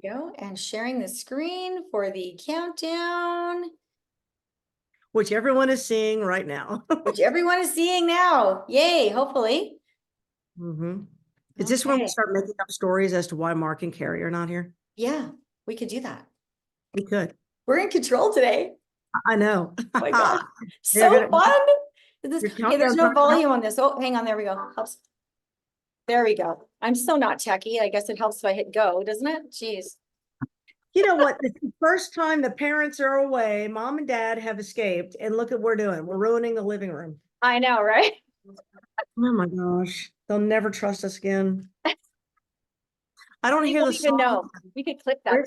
we go. And sharing the screen for the countdown, which everyone is seeing right now. which everyone is seeing now. Yay, hopefully. Is this when we Okay. start making up stories as to why Mark and Carrie are not here? Yeah, we could do that. We could. We're in control today. I know. Oh my gosh. They're So fun. Your Okay, there's no countdown's volume on this. Oh, hang on. There we go. Helps. There we go. I'm so not techie. I guess it helps if I hit go, doesn't it? Jeez. You know what? It's the first time the parents are away, mom and dad have escaped, and look at what we're doing. We're ruining the living room. I know, right? Oh my gosh. They'll never trust us again. I don't We hear the won't even song. know. We could clip that.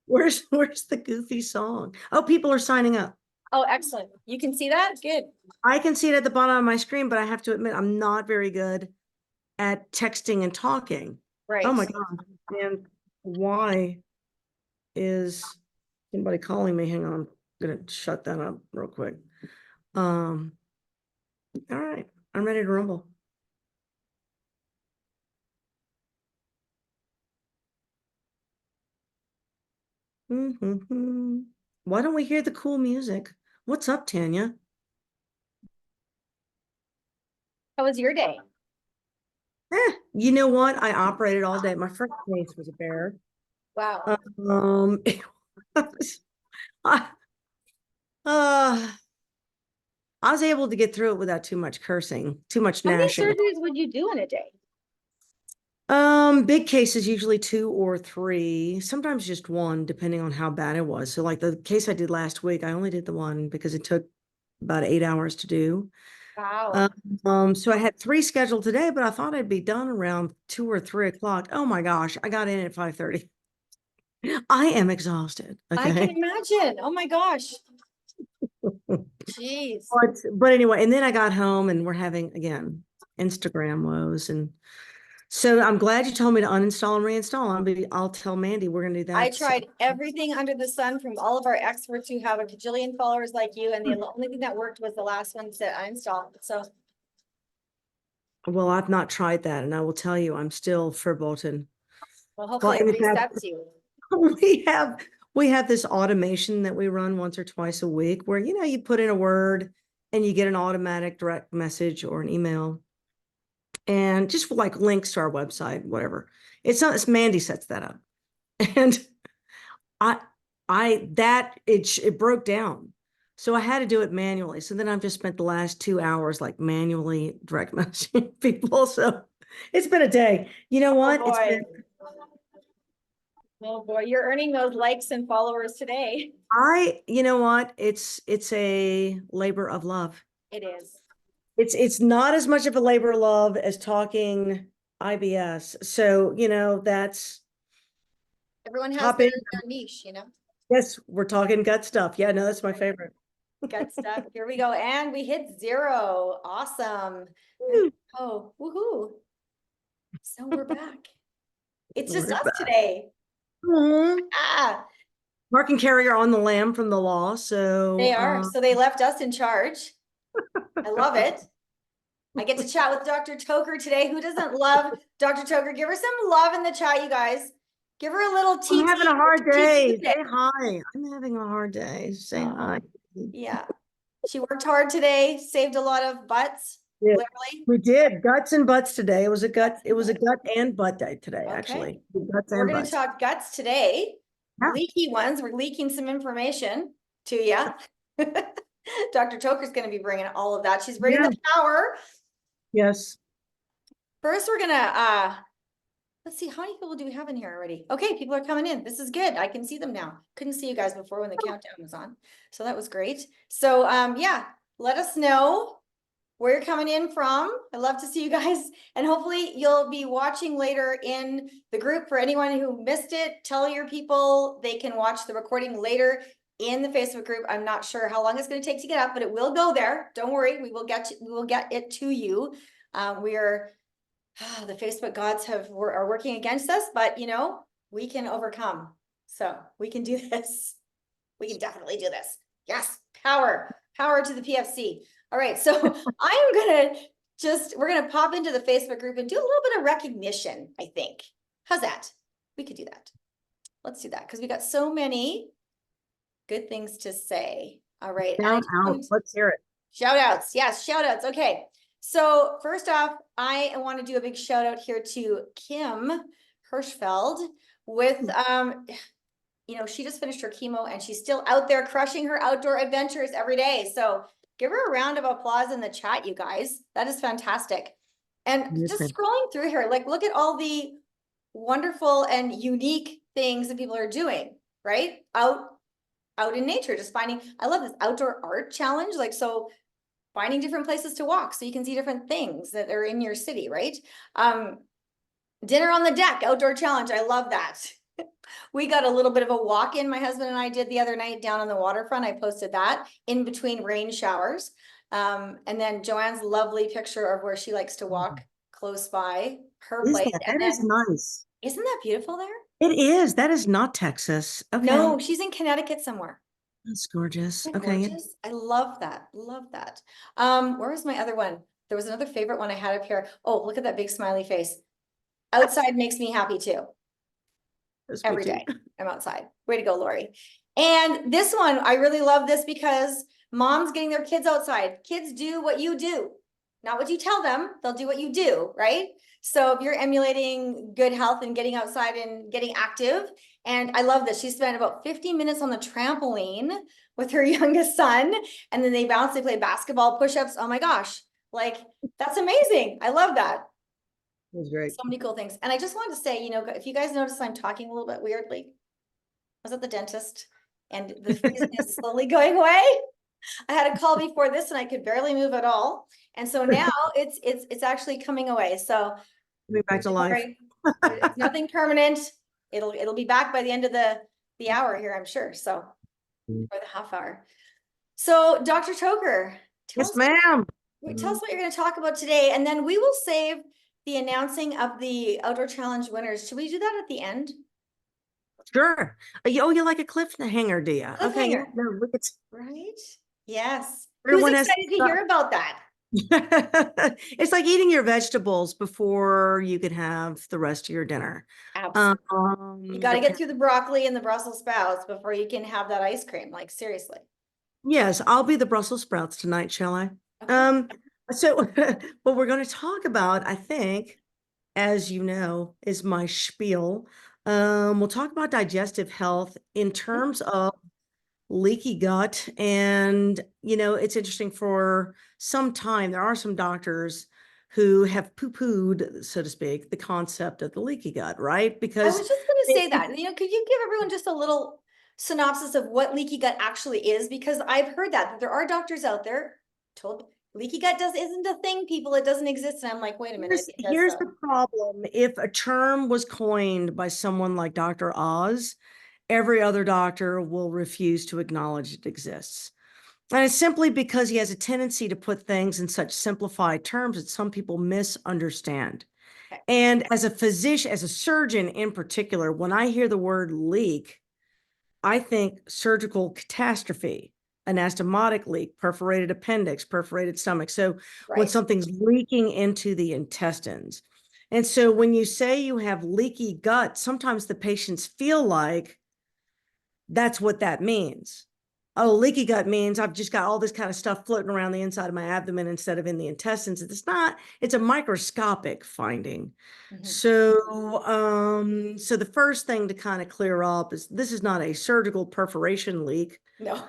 Where's the goofy song? Oh, people are signing up. Oh, excellent. You can see that? Good. I can see it at the bottom of my screen, but I have to admit I'm not very good at texting and talking. Right. Oh my God. And why is somebody calling me? Hang on. I'm gonna shut that up real quick. All right. I'm ready to rumble. Why don't we hear the cool music? What's up, Tanya? How was your day? You know what? I operated all day. My first case was a bear. Wow. It was, I, uh, I was able to get through it without too much cursing, too much How many gnashing. surgeries would you do in a day? Big cases, usually 2 or 3, sometimes just 1, depending on how bad it was. So like the case I did last week, I only did the 1 because it took about 8 hours to do. Wow. So I had 3 scheduled today, but I thought I'd be done around 2 or 3 o'clock. Oh my gosh, I got in at 5:30. I am exhausted. I can Okay. imagine. Oh my gosh. Jeez. But anyway, and then I got home and we're having again Instagram woes. And so I'm glad you told me to uninstall and reinstall. I'll tell Mandy we're gonna do that. I tried everything under the sun from all of our experts who have a bajillion followers like you, and the only thing that worked was the last one that I installed. So Well, I've not tried that, and I will tell you, I'm still verboten. well, hopefully it resets you. We have this automation that we run once or twice a week where you put in a word and you get an automatic direct message or an email, and just like links to our website, whatever. It's Mandy sets that up, and it broke down. So I had to do it manually. So then I've just spent the last 2 hours like manually direct messaging people. So it's been a day. You know what? Oh boy, you're earning those likes and followers today. You know what? It's a labor of love. It is. It's not as much of a labor of love as talking IBS. So, that's Everyone has their niche, Yes, we're talking gut stuff. Yeah, no, that's my favorite. Gut stuff. Here we go. And we hit 0. Awesome. Woo. Oh, woohoo. So we're back. It's just We're us back. today. Ah. Mark and Carrie are on the lam from the law, so they are. So they left us in charge. I love it. I get to chat with Dr. Toker today. Who doesn't love Dr. Toker? Give her some love in the chat, you guys. Give her a little TT. I'm having a hard day. Say hi. I'm having a hard day. Say hi. Yeah. She worked hard today, saved a lot of butts. Yeah, literally. we did guts and butts today. It was a gut and butt day today, actually. We're going to talk guts today. Yeah. Leaky ones. We're leaking some information to you. Dr. Toker's going to be bringing all of that. She's bringing the power. Yes. First, we're going to, let's see, how many people do we have in here already? Okay, people are coming in. This is good. I can see them now. Couldn't see you guys before when the countdown was on. So that was great. So yeah, let us know where you're coming in from. I'd love to see you guys. And hopefully you'll be watching later in the group. For anyone who missed it, tell your people they can watch the recording later in the Facebook group. I'm not sure how long it's going to take to get up, but it will go there. Don't worry, we will get it to you. The Facebook gods are working against us, but we can overcome. So we can do this. We can definitely do this. Yes, power to the PFC. All right, so we're gonna pop into the Facebook group and do a little bit of recognition, I think. How's that? We could do that. let's do that because we got so many good things to say. All right. And I Shout just out. Let's hear it. shout outs. Yes, shout outs. Okay. So first off, I want to do a big shout out here to Kim Hirschfeld with she just finished her chemo and she's still out there crushing her outdoor adventures every day. So give her a round of applause in the chat, you guys. That is fantastic. And just scrolling through here, like look at all the wonderful and unique things that people are doing, right? Out in nature, just finding, I love this outdoor art challenge. Like, so finding different places to walk so you can see different things that are in your city, right? Dinner on the deck, outdoor challenge. I love that. We got a little bit of a walk in, my husband and I did the other night down on the waterfront. I posted that in between rain showers. And then Joanne's lovely picture of where she likes to walk close by her place. That is nice. Isn't that beautiful there? It is. That is not Texas. Okay. No, she's in Connecticut somewhere. That's gorgeous. Isn't that Okay. gorgeous? I love that. Love that. Where was my other one? There was another favorite one I had up here. Oh, look at that big smiley face. Outside makes me happy too. Every day I'm outside. Way to go, Lori. And this one, I really love this because mom's getting their kids outside. Kids do what you do, not what you tell them. They'll do what you do, right? So if you're emulating good health and getting outside and getting active, and I love this. She spent about 50 minutes on the trampoline with her youngest son, and then they bounce, they play basketball, push-ups. Oh my gosh, like that's amazing. I love that. It was great. So many cool things. And I just wanted to say, if you guys notice I'm talking a little bit weirdly, I was at the dentist and the freezing is slowly going away. I had a call before this and I could barely move at all. And so now it's actually coming away. So back to life. It's nothing permanent. It'll be back by the end of the hour here, I'm sure. So or the half hour. So Dr. Toker, yes, ma'am. Tell us what you're going to talk about today, and then we will save the announcing of the outdoor challenge winners. Should we do that at the end? Sure. You like a cliffhanger, do you? Okay. Yeah, no, right. Yes. Everyone Who's excited to hear about that? It's like eating your vegetables before you can have the rest of your dinner. Absolutely. You got to get through the broccoli and the Brussels sprouts before you can have that ice cream. Like seriously. Yes, I'll be the Brussels sprouts tonight, shall I? Okay. So what we're going to talk about, I think, as you know, is my spiel. We'll talk about digestive health in terms of leaky gut. And, it's interesting, for some time, there are some doctors who have poo-pooed, so to speak, the concept of the leaky gut, right? Because I was just going to say that, could you give everyone just a little synopsis of what leaky gut actually is? Because I've heard that there are doctors out there told leaky gut isn't a thing, people. It doesn't exist. And I'm like, wait a minute. Here's the problem. If a term was coined by someone like Dr. Oz, every other doctor will refuse to acknowledge it exists. And it's simply because he has a tendency to put things in such simplified terms that some people misunderstand. Okay. And as a physician, as a surgeon in particular, when I hear the word leak, I think surgical catastrophe, anastomotic leak, perforated appendix, perforated stomach. So when something's leaking into the intestines. And so when you say you have leaky gut, sometimes the patients feel like that's what that means. Oh, leaky gut means I've just got all this kind of stuff floating around the inside of my abdomen instead of in the intestines. It's not, it's a microscopic finding. Mm-hmm. So the first thing to kind of clear up is this is not a surgical perforation leak. No.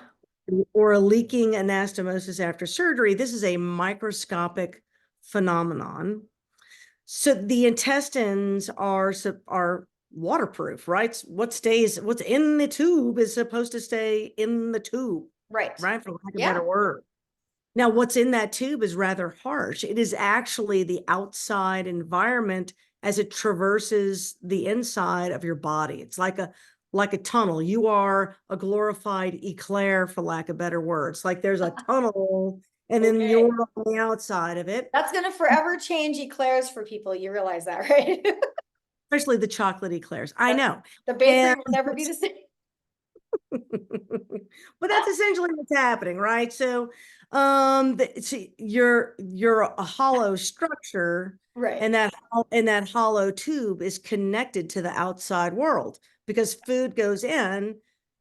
Or a leaking anastomosis after surgery. This is a microscopic phenomenon. So the intestines are waterproof, right? What's in the tube is supposed to stay in the tube. Right. Right. For lack of a better word. Now, what's in that tube is rather harsh. It is actually the outside environment as it traverses the inside of your body. It's like a tunnel. You are a glorified eclair, for lack of better words. Like there's a tunnel and then you're on the outside of it. That's going to forever change eclairs for people. You realize that, right? Especially the chocolate eclairs. I know. The bakery will never be the same. But that's essentially what's happening, right? So, see, you're a hollow structure, Right, and that hollow tube is connected to the outside world because food goes in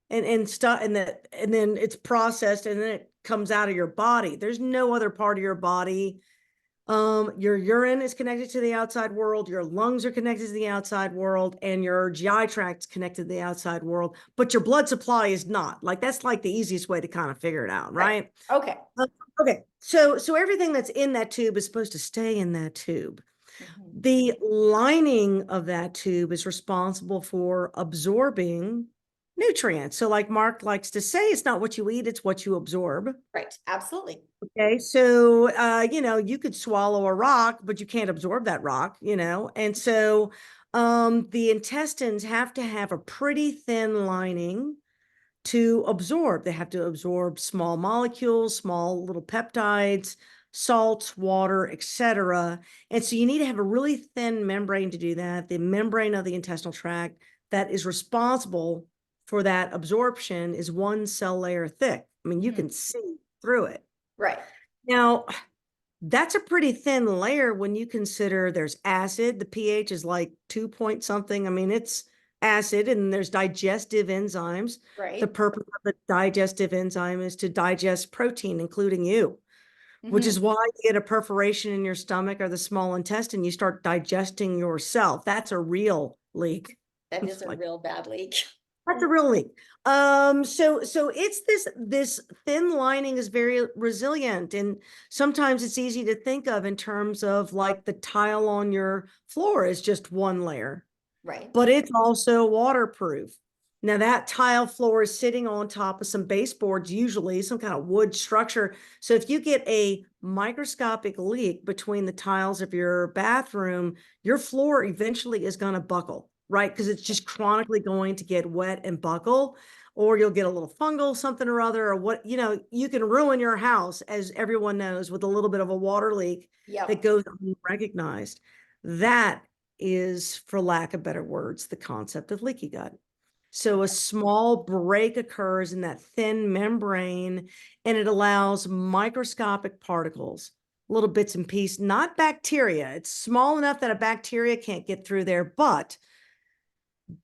and stuff, and then it's processed and then it comes out of your body. There's no other part of your body. Your urine is connected to the outside world, your lungs are connected to the outside world, and your GI tract's connected to the outside world, but your blood supply is not. Like that's like the easiest way to kind of figure it out, right. right? Okay. Uh, okay, so everything that's in that tube is supposed to stay in that tube. Mhm. The lining of that tube is responsible for absorbing nutrients. So, like Mark likes to say, it's not what you eat, it's what you absorb. Right, absolutely. Okay, so you could swallow a rock, but you can't absorb that rock, and so the intestines have to have a pretty thin lining to absorb. They have to absorb small molecules, small little peptides, salts, water, etc. And so you need to have a really thin membrane to do that. The membrane of the intestinal tract that is responsible for that absorption is one cell layer thick. I mean, you Mhm. can see through it. Right, Now, that's a pretty thin layer when you consider there's acid. The pH is like 2 point something. I mean, it's acid, and there's digestive enzymes. The right. purpose of the digestive enzyme is to digest protein, including you, which Mhm. is why you get a perforation in your stomach or the small intestine. You start digesting yourself. That's a real leak. That is It's a like, real bad leak. that's a real leak. So it's this thin lining is very resilient, and sometimes it's easy to think of in terms of like the tile on your floor is just one layer, Right. but it's also waterproof. Now that tile floor is sitting on top of some baseboards, usually some kind of wood structure. So if you get a microscopic leak between the tiles of your bathroom, your floor eventually is going to buckle, right? Because it's just chronically going to get wet and buckle, or you'll get a little fungal something or other, or what, you can ruin your house, as everyone knows, with a little bit of a water leak that Yep. goes unrecognized. That is, for lack of better words, the concept of leaky gut. So a Okay. small break occurs in that thin membrane, and it allows microscopic particles, little bits and pieces, not bacteria. It's small enough that a bacteria can't get through there, but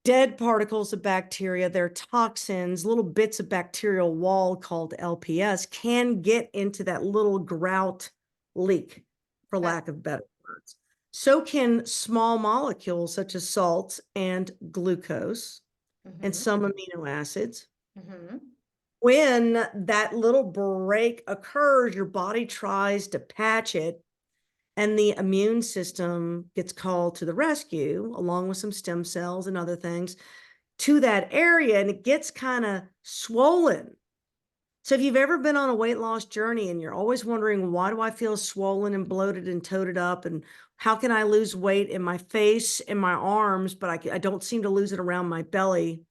dead particles of bacteria, their toxins, little bits of bacterial wall called LPS can get into that little grout leak, for Okay. lack of better words. So can small molecules such as salts and glucose and Mhm. some amino acids. Mhm. When that little break occurs, your body tries to patch it, and the immune system gets called to the rescue, along with some stem cells and other things, to that area, and it gets kind of swollen. So if you've ever been on a weight loss journey and you're always wondering, why do I feel swollen and bloated and toted up? And how can I lose weight in my face and my arms, but I don't seem to lose it around my belly?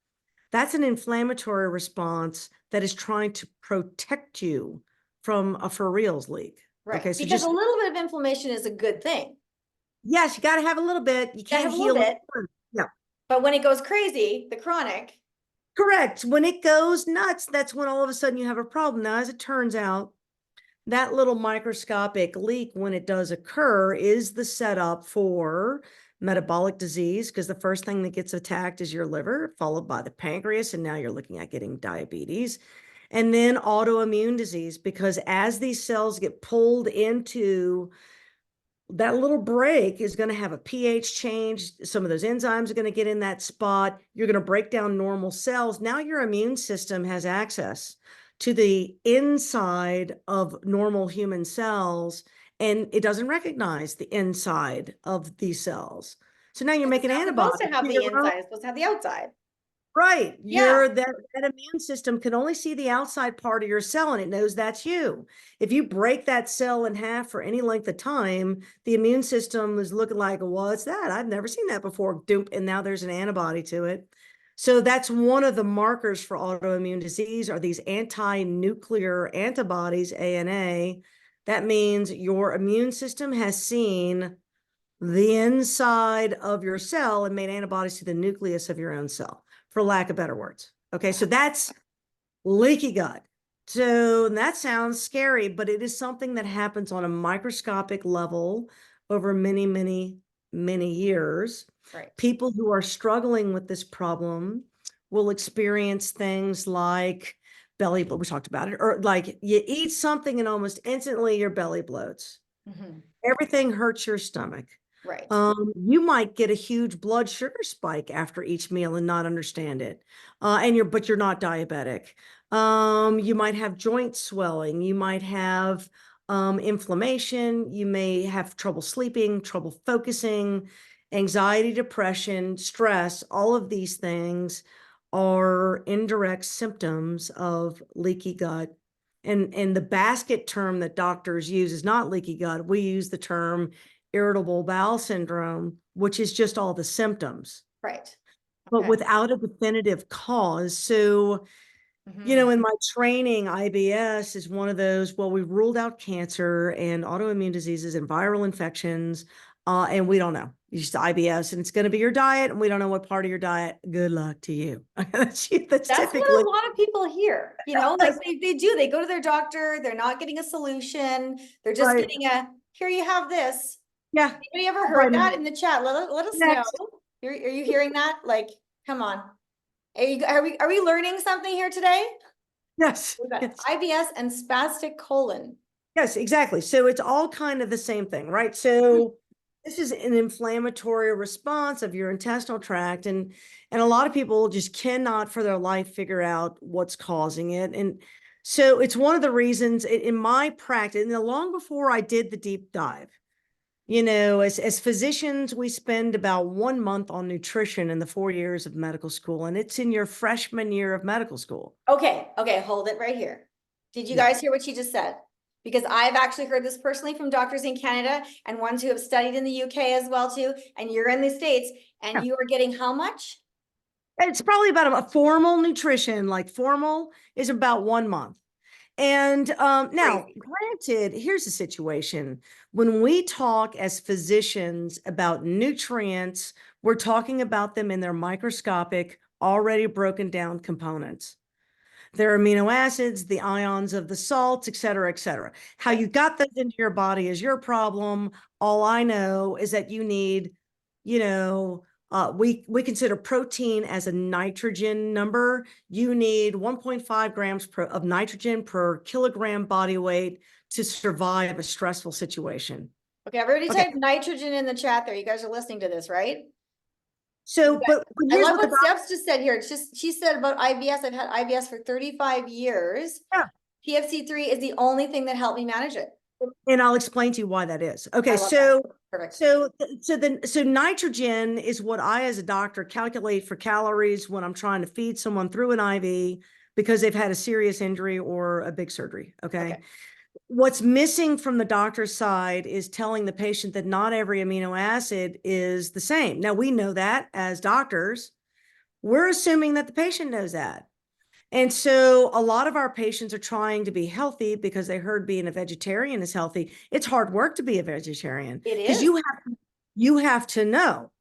That's an inflammatory response that is trying to protect you from a for reals leak. Okay, Right. so Because a just, little bit of inflammation is a good thing. yes, you got to have a little bit. You Gotta can't have a little heal it. bit, Yeah. but when it goes crazy, the chronic, Correct. When it goes nuts, that's when all of a sudden you have a problem. Now, as it turns out, that little microscopic leak, when it does occur, is the setup for metabolic disease, because the first thing that gets attacked is your liver, followed by the pancreas, and now you're looking at getting diabetes. And then autoimmune disease, because as these cells get pulled into that little break is going to have a pH change. Some of those enzymes are going to get in that spot. You're going to break down normal cells. Now your immune system has access to the inside of normal human cells, and it doesn't recognize the inside of these cells. So now you're because it's making not supposed to antibodies have to the your own. inside, it's supposed to have the outside. Right. Yeah. That immune system can only see the outside part of your cell, and it knows that's you. If you break that cell in half for any length of time, the immune system is looking like, what's that? I've never seen that before. Doop, and now there's an antibody to it. So that's one of the markers for autoimmune disease are these anti-nuclear antibodies, ANA. That means your immune system has seen the inside of your cell and made antibodies to the nucleus of your own cell, for lack of better words. Okay, so that's leaky gut. So that sounds scary, but it is something that happens on a microscopic level over many, many, many years. Right. People who are struggling with this problem will experience things like belly, we talked about it, or like you eat something and almost instantly your belly bloats. Mhm. Everything hurts your stomach. Right. You might get a huge blood sugar spike after each meal and not understand it. But you're not diabetic. You might have joint swelling. You might have inflammation. You may have trouble sleeping, trouble focusing, anxiety, depression, stress. All of these things are indirect symptoms of leaky gut. And the basket term that doctors use is not leaky gut. We use the term irritable bowel syndrome, which is just all the symptoms, Right. but Okay. without a definitive cause. So, Mhm. in my training, IBS is one of those, well, we've ruled out cancer and autoimmune diseases and viral infections, and we don't know. It's just IBS, and it's going to be your diet, and we don't know what part of your diet. Good luck to you. That's That's typically. what a lot of people hear, like they do, they go to their doctor, they're not getting a solution. They're just Right. getting here you have this. Yeah. Anybody ever Right. heard that in the chat? Let us know. Next. Are you hearing that? Like, come on. Are we learning something here today? Yes. We've got Yes. IBS and spastic colon. Yes, exactly. So it's all kind of the same thing, right? So this is an inflammatory response of your intestinal tract, and a lot of people just cannot for their life figure out what's causing it. And so it's one of the reasons in my practice, and long before I did the deep dive, as physicians, we spend about 1 month on nutrition in the 4 years of medical school, and it's in your freshman year of medical school. Okay, hold it right here. Did you Yeah. guys hear what she just said? Because I've actually heard this personally from doctors in Canada and ones who have studied in the UK as well too, and you're in the States, and Yeah. you are getting how much? It's probably about a formal nutrition, like formal is about 1 month. And now, Crazy. granted, here's the situation. When we talk as physicians about nutrients, we're talking about them in their microscopic, already broken down components. Their amino acids, the ions of the salts, et cetera, et cetera. How Right. you got those into your body is your problem. All I know is that you need, you know, we consider protein as a nitrogen number. You need 1.5 grams of nitrogen per kilogram body weight to survive a stressful situation. Okay, everybody Okay, type nitrogen in the chat there. You guys are listening to this, right? so but I here's love what the what doctor. Steph's just said here. It's just, she said about IBS. I've had IBS for 35 years. Yeah. PFC3 is the only thing that helped me manage it. And I'll explain to you why that is. I Okay, love that. so Perfect. so nitrogen is what I as a doctor calculate for calories when I'm trying to feed someone through an IV because they've had a serious injury or a big surgery. Okay. Okay. What's missing from the doctor's side is telling the patient that not every amino acid is the same. Now we know that as doctors. We're assuming that the patient knows that. And so a lot of our patients are trying to be healthy because they heard being a vegetarian is healthy. It's hard work to be a vegetarian It because is. you have to know.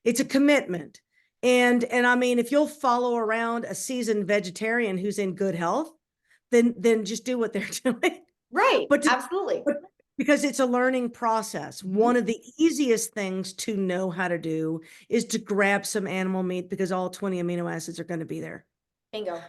It's a commitment. And I mean, if you'll follow around a seasoned vegetarian who's in good health, then just do what they're doing. Right. But, Absolutely. but because it's a learning process. Mhm. One of the easiest things to know how to do is to grab some animal meat because all 20 amino acids are going to be there. Bingo.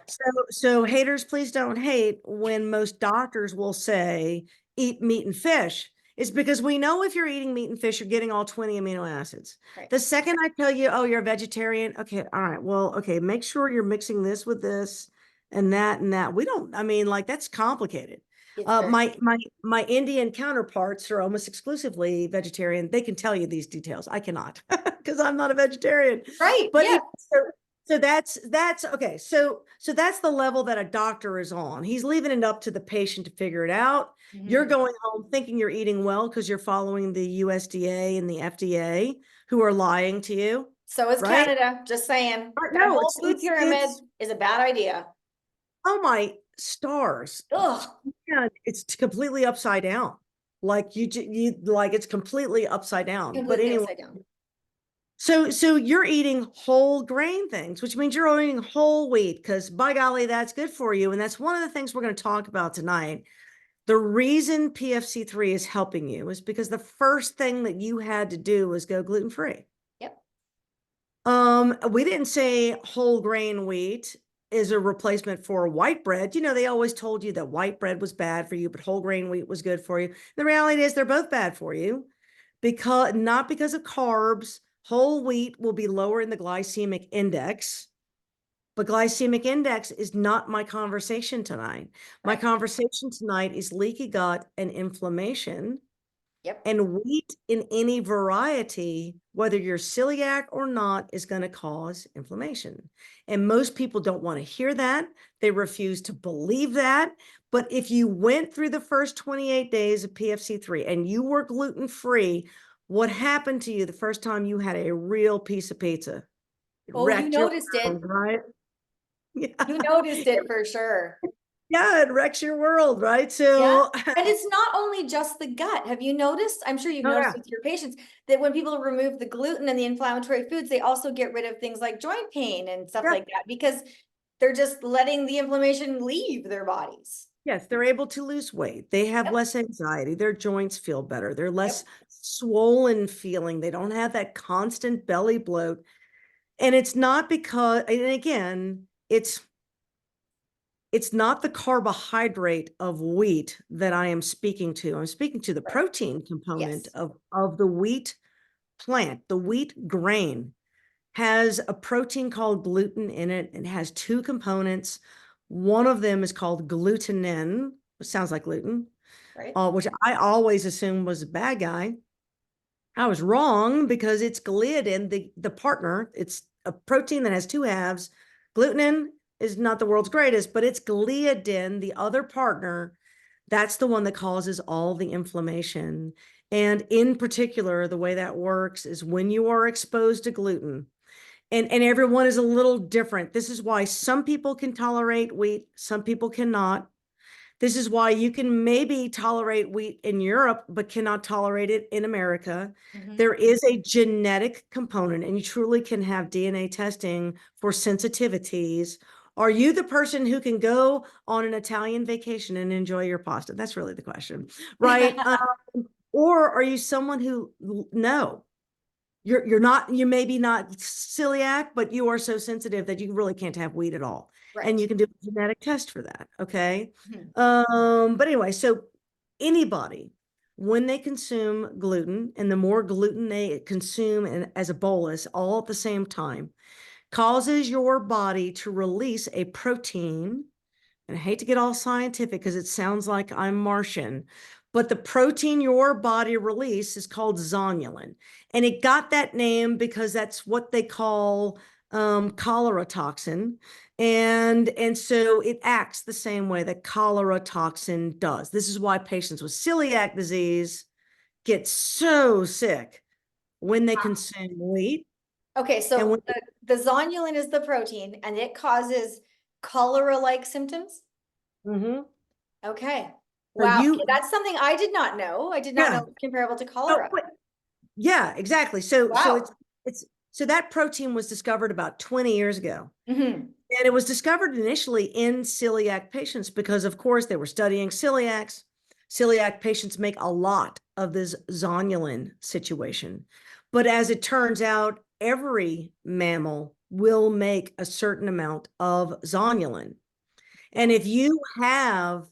So haters, please don't hate when most doctors will say eat meat and fish. It's because we know if you're eating meat and fish, you're getting all 20 amino acids. Right. The second I tell you, oh, you're a vegetarian, okay, all right, well, okay, make sure you're mixing this with this and that and that. We don't, I mean, like that's complicated. It's very My Indian counterparts are almost exclusively vegetarian. They can tell you these details. I cannot because I'm not a vegetarian. right. But Yeah. so that's okay. So that's the level that a doctor is on. He's leaving it up to the patient to figure it out. You're Mhm. going home thinking you're eating well because you're following the USDA and the FDA who are lying to you, So is right? Canada. Just saying. That No, whole food pyramid is a bad idea. oh my stars. Ugh. Yeah, it's completely upside down. Like you like it's completely upside down. But Completely anyway, upside down. So you're eating whole grain things, which means you're eating whole wheat, because by golly, that's good for you. And that's one of the things we're going to talk about tonight. The reason PFC3 is helping you is because the first thing that you had to do was go gluten-free. Yep. We didn't say whole grain wheat is a replacement for white bread. You know, they always told you that white bread was bad for you, but whole grain wheat was good for you. The reality is they're both bad for you, because not because of carbs. Whole wheat will be lower in the glycemic index, but glycemic index is not my conversation tonight. My Right. conversation tonight is leaky gut and inflammation. Yep. And wheat in any variety, whether you're celiac or not, is going to cause inflammation. And most people don't want to hear that. They refuse to believe that. But if you went through the first 28 days of PFC3 and you were gluten-free, what happened to you the first time you had a real piece of pizza? It Oh, you wrecked your noticed it. world, right? You Yeah. noticed it for sure. Yeah, it wrecks your world, right? Yeah. So, And it's not only just the gut. Have you noticed? I'm sure you've oh noticed yeah. with your patients that when people remove the gluten and the inflammatory foods, they also get rid of things like joint pain and stuff Yeah. like that because they're just letting the inflammation leave their bodies. Yes, they're able to lose weight. They have Yep. less anxiety. Their joints feel better. They're less Yep. swollen feeling. They don't have that constant belly bloat. And it's not because, and again, it's not the carbohydrate of wheat that I am speaking to. I'm speaking to the Right. protein component Yes. of the wheat plant. The wheat grain has a protein called gluten in it and has two components. One of them is called glutenin, which sounds like gluten, Right. which I always assumed was a bad guy. I was wrong, because it's gliadin, the partner. It's a protein that has two halves. Glutenin is not the world's greatest, but it's gliadin, the other partner. That's the one that causes all the inflammation. And in particular, the way that works is when you are exposed to gluten, and everyone is a little different. This is why some people can tolerate wheat, some people cannot. This is why you can maybe tolerate wheat in Europe, but cannot tolerate it in America. Mhm. There is a genetic component, and you truly can have DNA testing for sensitivities. Are you the person who can go on an Italian vacation and enjoy your pasta? That's really the question, right? Or are you someone who, no, you're not, you maybe not celiac, but you are so sensitive that you really can't have wheat at all. And Right. you can do a genetic test for that. Okay. Mhm. But anyway, so anybody, when they consume gluten, and the more gluten they consume and as a bolus all at the same time, causes your body to release a protein. And I hate to get all scientific because it sounds like I'm Martian, but the protein your body releases is called zonulin. And it got that name because that's what they call cholera toxin. And so it acts the same way that cholera toxin does. This is why patients with celiac disease get so sick when they consume wheat. Okay, And so when, the zonulin is the protein and it causes cholera-like symptoms? Mhm. Okay. So Wow. Okay, that's something I did not know. I did not know yeah. it was comparable to So, cholera. yeah, exactly. So Wow. it's so that protein was discovered about 20 years ago. Hmm. And it was discovered initially in celiac patients because, of course, they were studying celiacs. Celiac patients make a lot of this zonulin situation. But as it turns out, every mammal will make a certain amount of zonulin. And if you have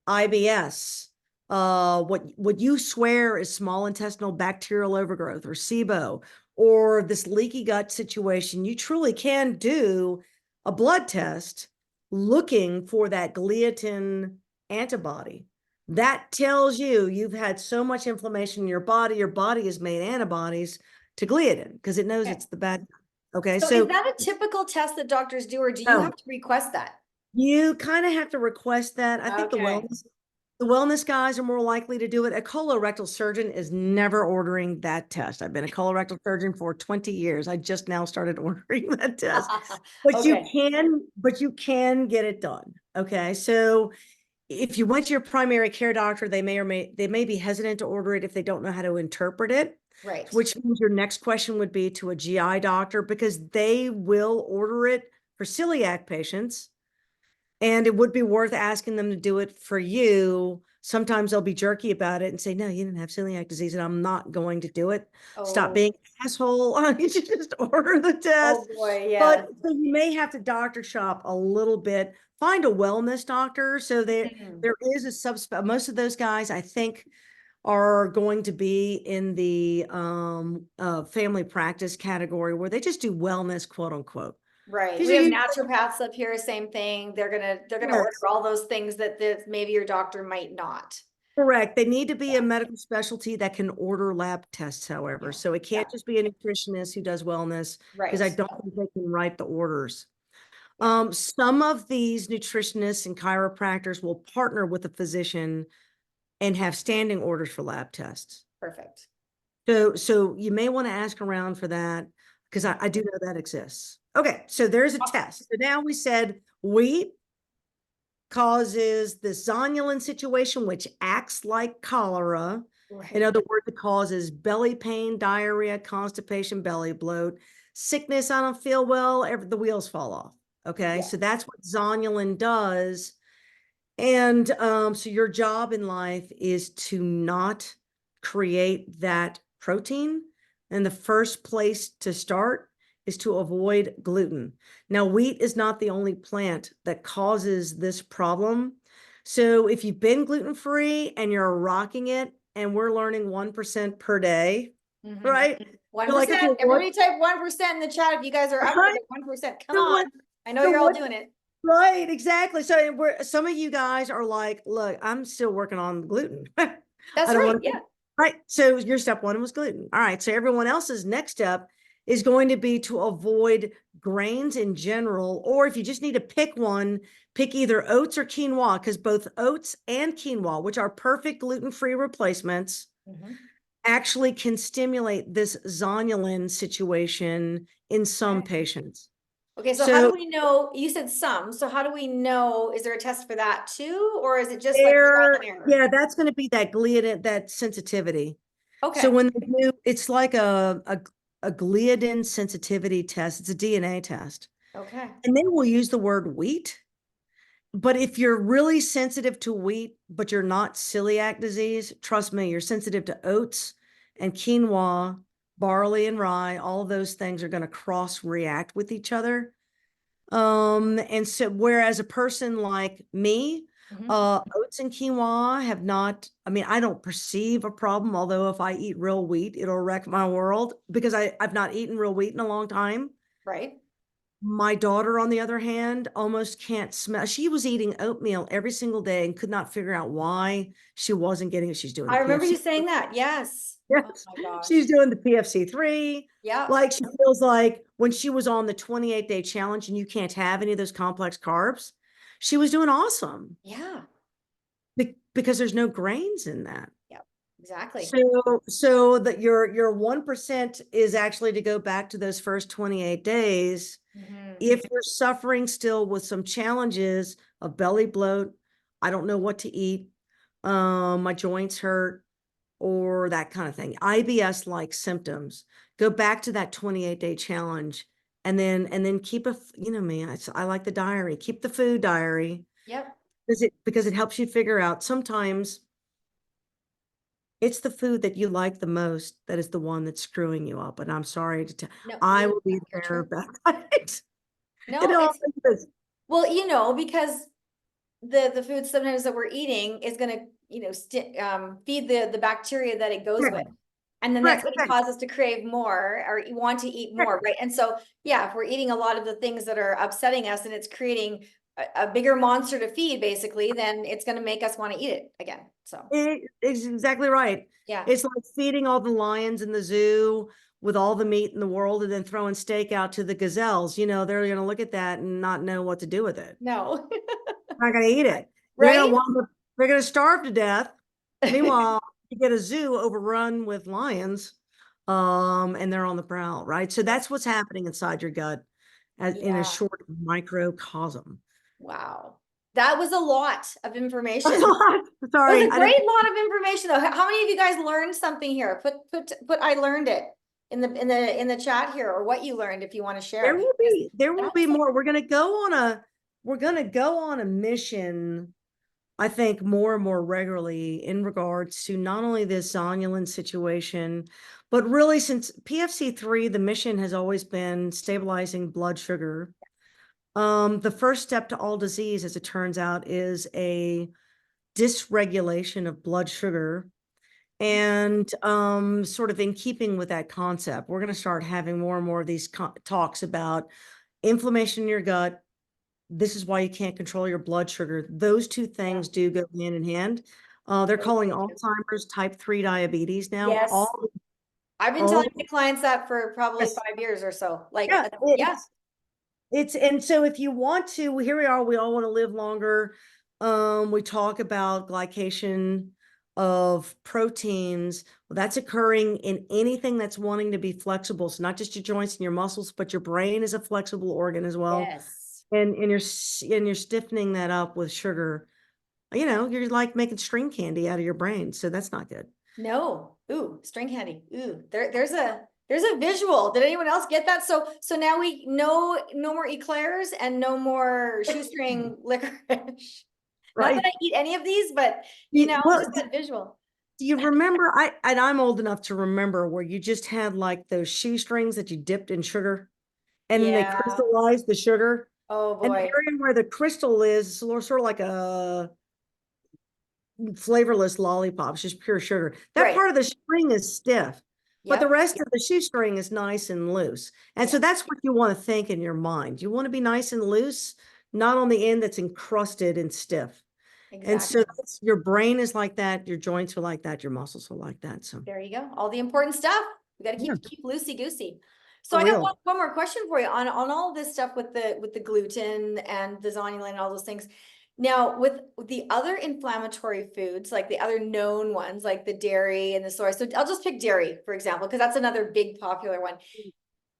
IBS, what you swear is small intestinal bacterial overgrowth, or SIBO, or this leaky gut situation, you truly can do a blood test looking for that gliadin antibody. That tells you you've had so much inflammation in your body has made antibodies to gliadin because it knows Okay. it's the bad guy. Okay, So is so that a typical test that doctors do, or do you no, have to request that? you kind of have to request that. I think Okay. the wellness guys are more likely to do it. A colorectal surgeon is never ordering that test. I've been a colorectal surgeon for 20 years. I just now started ordering that test. Okay. But you can get it done. Okay. So if you went to your primary care doctor, they may be hesitant to order it if they don't know how to interpret it. Right. which means your next question would be to a GI doctor because they will order it for celiac patients. And it would be worth asking them to do it for you. Sometimes they'll be jerky about it and say, no, you didn't have celiac disease and I'm not going to do it. Stop Oh, being an asshole. You should just order the oh test. boy, But yes. so you may have to doctor shop a little bit. Find a wellness doctor. So Mhm. there is a subspec. Most of those guys, I think, are going to be in the family practice category where they just do wellness, quote unquote. Right. These We are have usually, naturopaths up here, same thing. They're gonna order yes. all those things that maybe your doctor might not. Correct. They need to be a Yeah, medical specialty that can order lab tests, however. yeah, So it yeah, can't just be a nutritionist who does wellness because right. I don't think they can write the orders. Yeah, Some of these nutritionists and chiropractors will partner with a physician and have standing orders for lab tests. perfect. So you may want to ask around for that because Yeah. I do know that exists. Okay, so there's a Awesome. test. So now we said wheat causes the zonulin situation, which acts like cholera. In Right. other words, it causes belly pain, diarrhea, constipation, belly bloat, sickness. I don't feel well. The wheels fall off. Okay, Yeah. so that's what zonulin does. And so your job in life is to not create that protein. And the first place to start is to avoid gluten. Now, wheat is not the only plant that causes this problem. So if you've been gluten-free and you're rocking it, and we're learning 1% per day, Mhm. right? One You're like, okay, percent. what? Everybody type 1% in the chat if you guys are up for Right? the 1%. Come So on. what? I know So you're all what? doing it. Right, exactly. So we're some of you guys are like, look, I'm still working on gluten. I That's don't right. want to, Yeah. right. So your step one was gluten. All right. So everyone else's next step is going to be to avoid grains in general, or if you just need to pick one, pick either oats or quinoa, because both oats and quinoa, which are perfect gluten-free replacements, Mhm. actually can stimulate this zonulin situation in some Okay. patients. Okay, so how do So we know, you said some, so how do we know, is there a test for that too? Or is it just like trial there, and error? yeah, that's going to be that gliadin, that sensitivity. So Okay, when they do, it's like a gliadin sensitivity test. It's a DNA test, okay, and they will use the word wheat. But if you're really sensitive to wheat, but you're not celiac disease, trust me, you're sensitive to oats and quinoa, barley and rye. All of those things are going to cross react with each other. And so whereas a person like me, mhm, oats and quinoa have not, I mean, I don't perceive a problem, although if I eat real wheat, it'll wreck my world because I've not eaten real wheat in a long time. right? My daughter, on the other hand, almost can't smell. She was eating oatmeal every single day and could not figure out why she wasn't getting it. She's doing the I remember you PFC. saying that, yes. Oh Yes, my gosh. she's doing the PFC3. Yeah, Like she feels like when she was on the 28-day challenge and you can't have any of those complex carbs, she was doing awesome yeah, because there's no grains in that. yeah, exactly. So that your 1% is actually to go back to those first 28 days. Mhm. If you're suffering still with some challenges of belly bloat, I don't know what to eat, my joints hurt, or that kind of thing, IBS like symptoms, go back to that 28-day challenge and then keep you know me, I like the diary, keep the food diary Yep. because it helps you figure out sometimes it's the food that you like the most that is the one that's screwing you up. And I'm sorry to tell, No, I you're will be you're there true. about it. It No, always it's, is. well, because the food sometimes that we're eating is gonna, feed the bacteria that it goes with. Correct, And then that's correct, gonna correct, cause us to crave more or want to eat correct. more, right? And so, yeah, if we're eating a lot of the things that are upsetting us and it's creating a bigger monster to feed, basically, then it's gonna make us want to eat it again. So, It's exactly right. yeah, It's like feeding all the lions in the zoo with all the meat in the world and then throwing steak out to the gazelles. They're going to look at that and not know what to do with it. no, They're not going to eat it. They're going to right? want they're going to starve to death. Meanwhile, you get a zoo overrun with lions, and they're on the prowl, right? So that's what's happening inside your gut as in a Yeah, short microcosm. wow. That was a lot of information. It was Sorry, a I didn't. great lot of information though. How many of you guys learned something here? Put I learned it in the chat here, or what you learned if you want to share. Because There will be that's more. We're gonna go on a mission, I think, more and more regularly in regards to not only this zonulin situation, but really since PFC3, the mission has always been stabilizing blood sugar. The first step to all disease, as it turns out, is a dysregulation of blood sugar. And sort of in keeping with that concept, we're going to start having more and more of these talks about inflammation in your gut. This is why you can't control your blood sugar. Those two yeah. things do go hand in hand. They're Those calling two. Alzheimer's type 3 diabetes now. Yes. I've been All, telling my clients that for probably yes, 5 years or so. Like, yeah, yeah. and so if you want to, here we are, we all want to live longer. We talk about glycation of proteins. Well, that's occurring in anything that's wanting to be flexible. So not just your joints and your muscles, but your brain is a flexible organ as well. Yes. And you're stiffening that up with sugar. You're like making string candy out of your brain. So that's not good. No. Ooh, string candy. Ooh, there's a visual. Did anyone else get that? So now we know no more eclairs and no more shoestring licorice. Not that Right. I eat any of these, but Well, just that visual. do you remember? I'm old enough to remember where you just had like those shoestrings that you dipped in sugar and then they Yeah. crystallized the sugar. Oh And the boy. area where the crystal is sort of like a flavorless lollipop, it's just pure sugar. That Right. part of the string is stiff, but the Yep. rest of the shoestring is nice and loose. And so Yeah. that's what you want to think in your mind. You want to be nice and loose, not on the end that's encrusted and stiff. And so Exactly. your brain is like that, your joints are like that, your muscles are like that. So There you go. All the important stuff. We got to yeah, keep loosey goosey. So for I got real. one more question for you on all this stuff with the gluten and the zonulin and all those things. Now with the other inflammatory foods, like the other known ones, like the dairy and the soy. So I'll just pick dairy, for example, because that's another big popular one.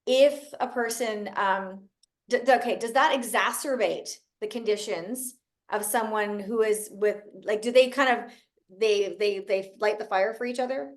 If a person, okay, does that exacerbate the conditions of someone who is with, like, do they kind of, they light the fire for each other?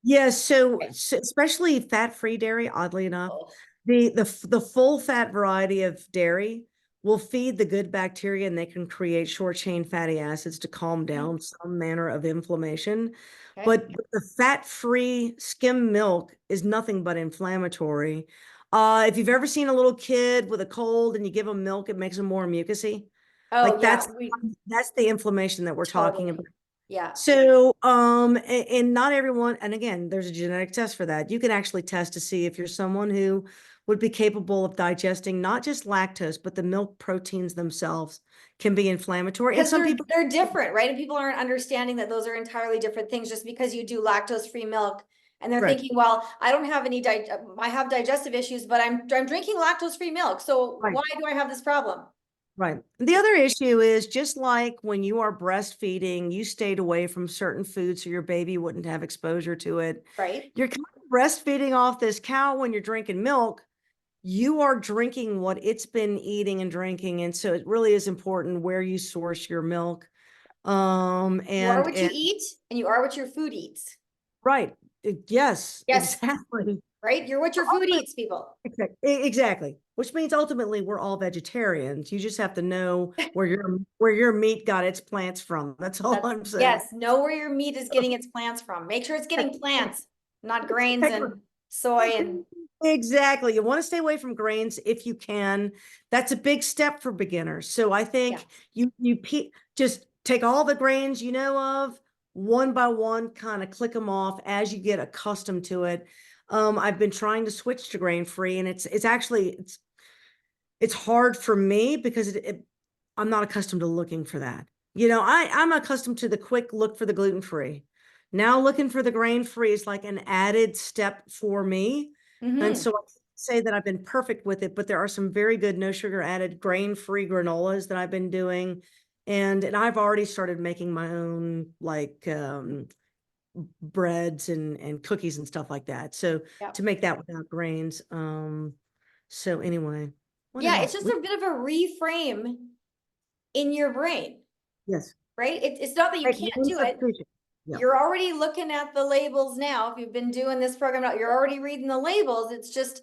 Yes, so especially fat-free dairy, oddly enough, Oh, the full fat variety of dairy will feed the good bacteria and they can create short chain fatty acids to calm down some manner of inflammation. okay. But the fat-free skim milk is nothing but inflammatory. If you've ever seen a little kid with a cold and you give them milk, it makes them more mucousy. Oh Like yeah, that's we that's the inflammation that we're talking totally, about. yeah. So, and not everyone, and again, there's a genetic test for that. You can actually test to see if you're someone who would be capable of digesting not just lactose, but the milk proteins themselves can be inflammatory. And Because some people, they're different, right? And people aren't understanding that those are entirely different things just because you do lactose-free milk. And they're right, thinking, well, I don't have any I have digestive issues, but I'm drinking lactose-free milk. So right, why do I have this problem? right. The other issue is just like when you are breastfeeding, you stayed away from certain foods so your baby wouldn't have exposure to it. Right? You're kind of breastfeeding off this cow when you're drinking milk. You are drinking what it's been eating and drinking. And so it really is important where you source your milk. You are And what you eat and you are what your food eats. right. Yes, Yes, exactly. right? You're what your food eats, people. Exactly. Which means ultimately we're all vegetarians. You just have to know where your meat got its plants from. That's all I'm saying. Yes, know where your meat is getting its plants from. Make sure it's getting plants, not grains and soy and Exactly. You want to stay away from grains if you can. That's a big step for beginners. So I yeah. think just take all the grains you know of one by one, kind of click them off as you get accustomed to it. I've been trying to switch to grain free, and it's hard for me because I'm not accustomed to looking for that. I'm accustomed to the quick look for the gluten free. Now looking for the grain free is like an added step for me. And Mm-hmm. so I can't say that I've been perfect with it, but there are some very good no sugar added grain free granolas that I've been doing. And I've already started making my own like breads and cookies and stuff like that. So Yeah. to make that without grains. So anyway, what Yeah, it's else? just a bit of a reframe in your brain, Yes. right? It's not that you Right, can't one do it. substitution. Yeah. You're already looking at the labels now. If you've been doing this program out, you're already reading the labels. It's just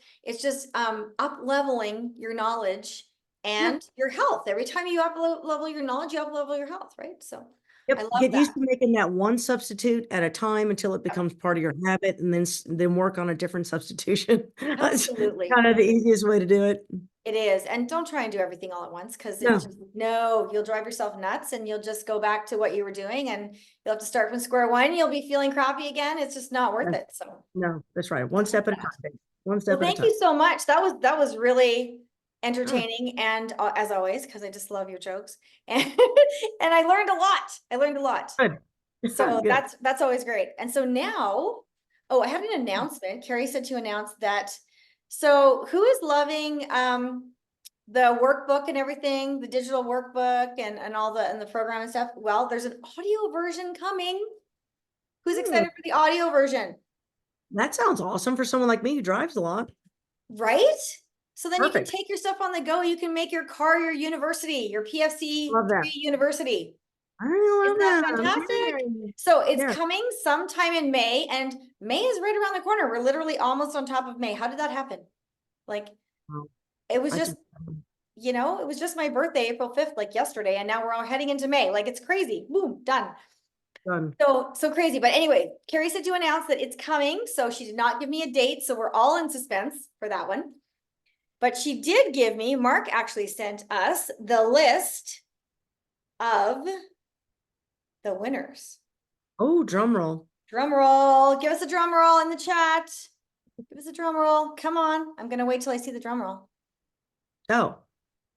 up leveling your knowledge Yeah. and your health. Every time you up level your knowledge, you up level your health, right? So I Yep. love Get that. used to making that one substitute at a time until it becomes part of your habit, and then work on a different substitution. That's Absolutely. kind of the easiest way to do it. It is. And don't try and do everything all at once, because No. it's just, no, you'll drive yourself nuts and you'll just go back to what you were doing and you'll have to start from square one. You'll be feeling crappy again. It's just not worth Yes. it. So No, that's right. One step at a time. Babe. One well, step at a thank time. you so much. That was really Oh, entertaining, and as always, because I just love your jokes, and and I learned a lot. I learned a lot. good. So Good. that's always great. And so now, oh, I had an announcement. Carrie said to announce that. So who is loving the workbook and everything, the digital workbook and all the program and stuff? Well, there's an audio version coming. Who's Hmm. excited for the audio version? That sounds awesome for someone like me who drives a lot. Right? So then you can Perfect. take your stuff on the go. You can make your car your university, your PFC Love that. 3 university. I love Isn't that that. fantastic? Yay. So it's Yeah. coming sometime in May, and May is right around the corner. We're literally almost on top of May. How did that happen? Like, Well, it was I just, just, it was just my birthday, April 5th, like yesterday, and now we're all heading into May. Like, it's crazy. Boom, done. done. So crazy. But anyway, Carrie said to announce that it's coming. So she did not give me a date. So we're all in suspense for that one. But she did give me, Mark actually sent us the list of the winners. Oh, drum roll. Drum roll. Give us a drum roll in the chat. Give us a drum roll. Come on. I'm going to wait till I see the drum roll. Oh,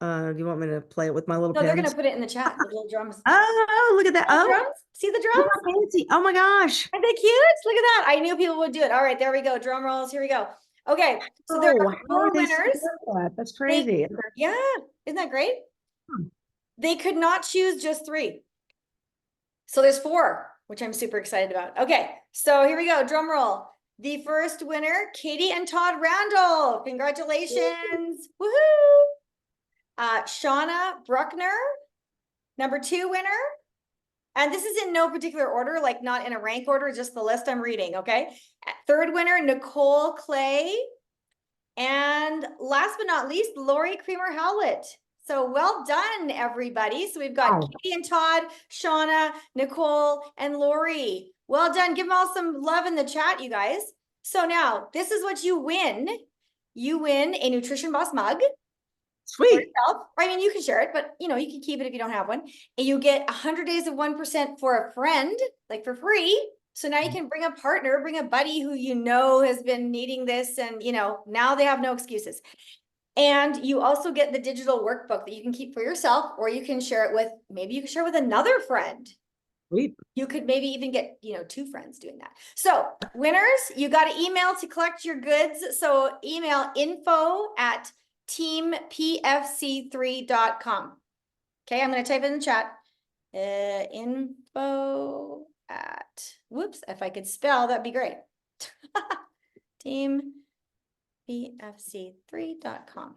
do you want me to play it with my little No, they're going pins? to put it in the chat. The little drums. Oh, look at that. Oh, Oh, drums. See the look drums? how fancy. Oh my gosh. Aren't they cute? Look at that. I knew people would do it. All right, there we go. Drum rolls. Here we go. Okay. So there Oh, are how are 4 they so winners. good at that? That's They, crazy. yeah. Isn't that great? Hmm. They could not choose just 3. So there's 4, which I'm super excited about. Okay, so here we go. Drum roll. The first winner, Katie and Todd Randall. Congratulations. Woohoo! Shauna Bruckner, number 2 winner. And this is in no particular order, like not in a rank order, just the list I'm reading, okay? 3rd winner, Nicole Clay. And last but not least, Lori Creamer Howlett. So well done, everybody. So we've got Oh, Katie and Todd, Shauna, Nicole, and Lori. Well done. Give them all some love in the chat, you guys. So now this is what you win. You win a Nutrition Boss mug for sweet. yourself. I mean, you can share it, but you can keep it if you don't have one. And you get 100 days of 1% for a friend, like for free. So now you can bring a partner, bring a buddy who has been needing this, and now they have no excuses. And you also get the digital workbook that you can keep for yourself, or you can share it with, maybe you can share with another friend. Sweet. You could maybe even get, 2 friends doing that. So winners, you got to email to collect your goods. So email info@teampfc3.com. Okay, I'm going to type it in the chat. Info at, whoops, if I could spell, that'd be great. teampfc3.com.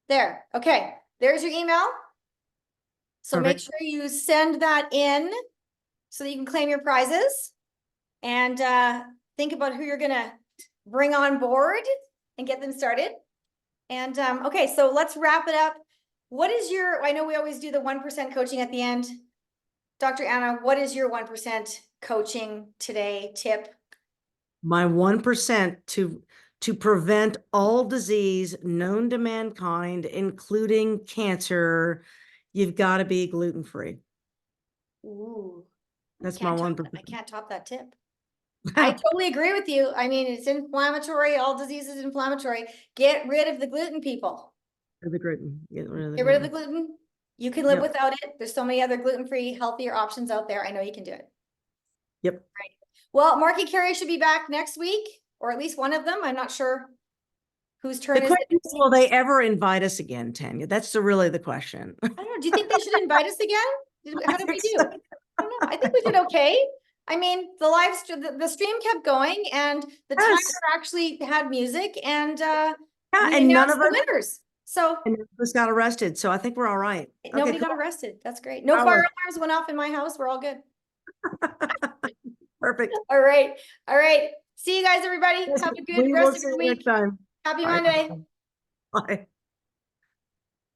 There. Okay. There's your email. So make Perfect. sure you send that in so that you can claim your prizes, and think about who you're going to bring on board and get them started. And okay, so let's wrap it up. What is I know we always do the 1% coaching at the end. Dr. Anna, what is your 1% coaching today tip? My 1% to prevent all disease known to mankind, including cancer, you've got to be gluten-free. Ooh, That's my 1%. I can't top that tip. I totally agree with you. I mean, it's inflammatory. All disease is inflammatory. Get rid of the gluten, people. The gluten. Get rid of the Get rid of the gluten. gluten. You can live Yep. without it. There's so many other gluten-free, healthier options out there. I know you can do it. Yep. Right. Well, Marky Carey should be back next week, or at least one of them. I'm not sure whose turn The is question it. is, will they ever invite us again, Tanya? That's really the question. I don't know. Do you think they should invite us again? How did we do? So. I don't know. I think we did okay. I mean, the stream kept going, and the timer Yes. actually had music, and Yeah, we and none announced of the us winners. So And none of us got arrested, so I think we're all right. nobody Okay, got cool. arrested. That's great. No Wow. fire alarms went off in my house. We're all good. Perfect. All right. All right. See you guys, everybody. Yes, Have a good we will rest of see your you next week. time. Happy All right. Monday. Bye.